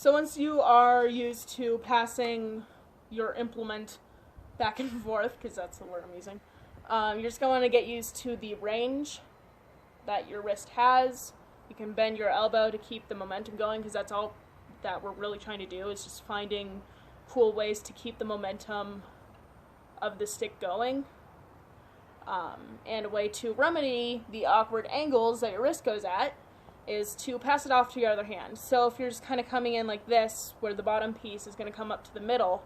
So once you are used to passing your implement back and forth, because that's the word I'm using, you're just going to get used to the range that your wrist has. You can bend your elbow to keep the momentum going, because that's all that we're really trying to do, is just finding cool ways to keep the momentum of the stick going. And a way to remedy the awkward angles that your wrist goes at is to pass it off to your other hand. So if you're just kind of coming in like this, where the bottom piece is going to come up to the middle,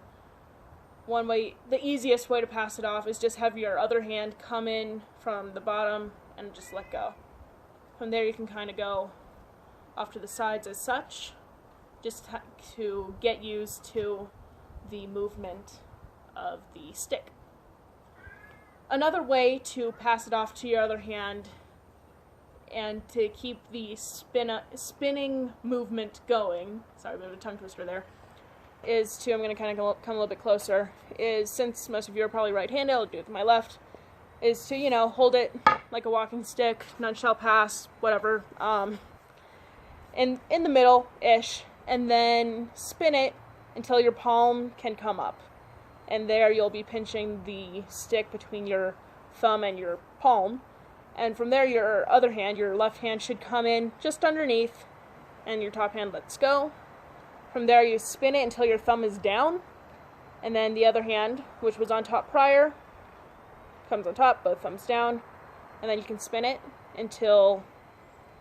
one way, the easiest way to pass it off is just have your other hand come in from the bottom and just let go. From there you can kind of go off to the sides as such, just to get used to the movement of the stick. Another way to pass it off to your other hand and to keep the spinning movement going, sorry, a bit of a tongue twister there, is to, I'm going to kind of come a little bit closer, is, since most of you are probably right-handed, I'll do it with my left, is to, hold it like a walking stick, none shall pass, whatever, in the middle-ish, and then spin it until your palm can come up. And there you'll be pinching the stick between your thumb and your palm. And from there your other hand, your left hand, should come in just underneath, and your top hand lets go. From there you spin it until your thumb is down, and then the other hand, which was on top prior, comes on top, both thumbs down, and then you can spin it until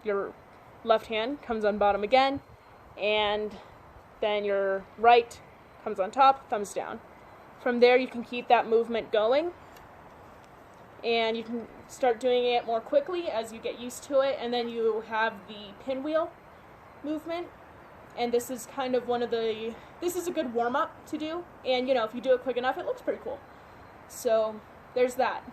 your left hand comes on bottom again, and then your right comes on top, thumbs down. From there you can keep that movement going, and you can start doing it more quickly as you get used to it, and then you have the pinwheel movement, and this is kind of this is a good warm-up to do, and if you do it quick enough, it looks pretty cool. So there's that.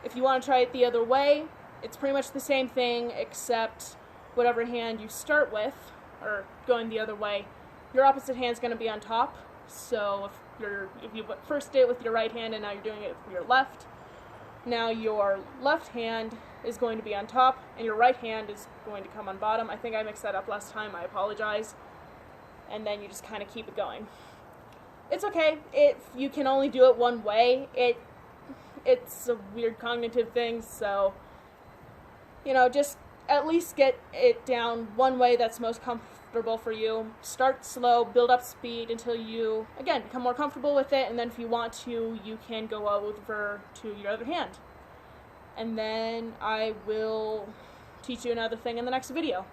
If you want to try it the other way, it's pretty much the same thing, except whatever hand you start with, or going the other way, your opposite hand is going to be on top. So if you first did it with your right hand and now you're doing it with your left, now your left hand is going to be on top and your right hand is going to come on bottom. I think I mixed that up last time, I apologize. And then you just kind of keep it going. It's okay if you can only do it one way. It's a weird cognitive thing, so just at least get it down one way that's most comfortable for you. Start slow, build up speed until you, again, become more comfortable with it, and then if you want to, you can go over to your other hand. And then I will teach you another thing in the next video.